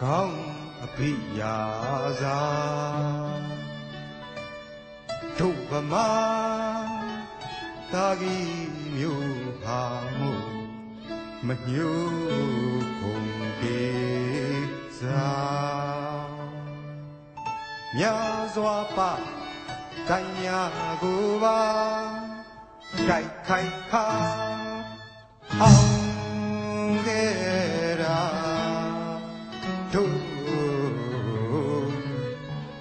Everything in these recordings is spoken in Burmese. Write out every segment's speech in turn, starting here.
ကောင်းအပိယာစာတို့ဗမာတာဂီမျိုးဟာမှုမညှို့ကုန်ပေစာမြာစွာပကိုင်ညာကိုပါကြိုက်ခိုက်ခါအောင်ခဲ့တာတို့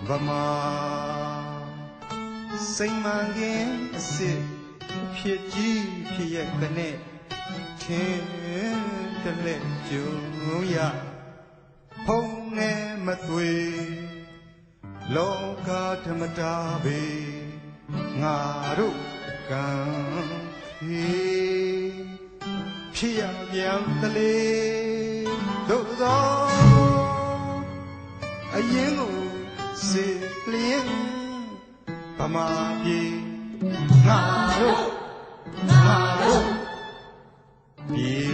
ဗမာစိတ်မှန်ခင်အစ်စ်ဖြစ်ကြီးဖြစ်ရဲ့ကနဲ့ထင်းတလက်ကျုံရဖုံးနေမသွေလောကဓမ္မတာဘေငါတို့ကံဖြစ်ရပြန်တလေတို့သောအရင်ကိုစေလျင်ဗမာပြည်ငါတို့ပြည်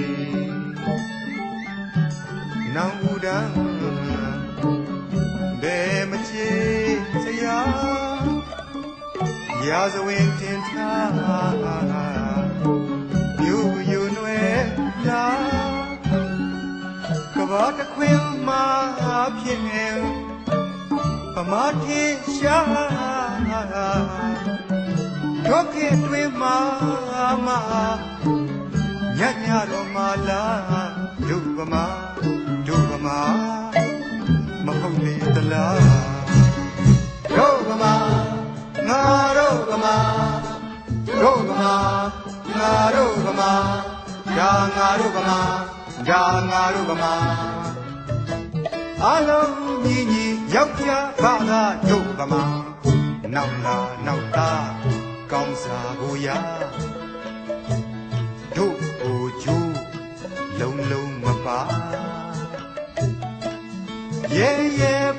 နောင်ဦးတန်းဘယ်မချေစရာရာဇဝင်တင်ထားယူယူနွယ်လာကဘာတခွင်မှာဖြစ်နေဗမာထေရှာတို့ခေတွင်မှာညညတော်မှာလာဒုဗမာမဟုတ်လေတလားဒုဗမာငါတို့ဗမာငါတို့ဗမာဒါငါတို့ဗမာအလုံးညီယောက်ျားဘာသာဒုဗမာနောက်လာနောက်သားကောင်းစားကိုရတို့ကိုကျိုးလုံးမပါရဲ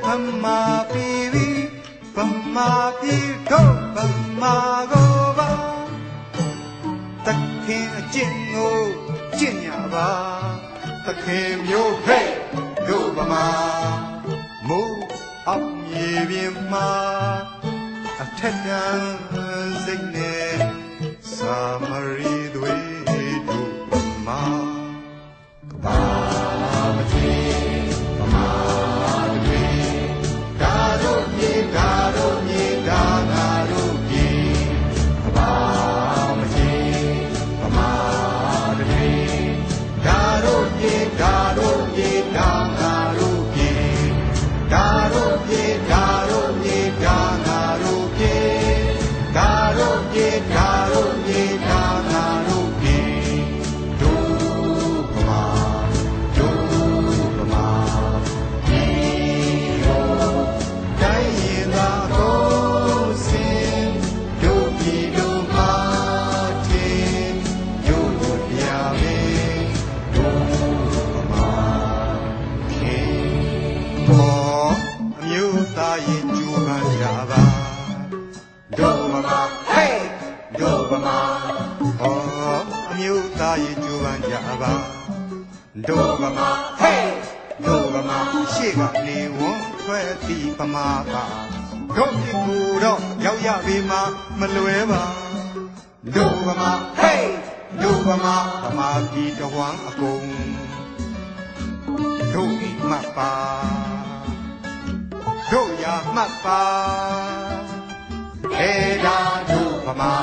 ဗမာပြည်တို့ဗမာကိုပါတခင်အကျင့်ကိုကျင့်ရပါတခင်မျိုးဟဲ့တို့ဗမာမိုးအောက်မြေပြင်မှာအထက်တန်းစိတ်နဲ့စာမရီတွေတို့ဗမာကဘာမချေဗမာတွေဒါတို့မြေဒါငါတို့ပြည်ကဘာမချေဗမာတွေဒါတို့မြေဒါငါတို့ပြည်ဒါတို့မြေဒါငါတို့ပြည်ဒါတို့မြေဒါငါတို့ပြည်တို့ဗမာပြည်တို့တိုင်းရင်သာကိုစင်တို့ပြည်တို့မှာတင်ရုပ်ပြမင်းတို့ဗမာခင်ပေါ်အမျိုးသားရင်ကြိုးပမ်းကြပါတို့ဗမာဟေးတို့ဗမာဟောအမျိုးသားရင်ကြိုးပမ်းကြပါတို့ဗမာဟေးတို့ဗမာရှေ့ကနေဝန်းထွက်ပြီးဗမာကတို့ဒီကိုတော့ရောက်ရပြီမှာမလွဲပါတို့ဗမာဟေးတို့ဗမာပြည်တဝမ်းအကုန်တို့မှတ်ပါတို့ရမှတ်ပါဒါတို့ဗမာ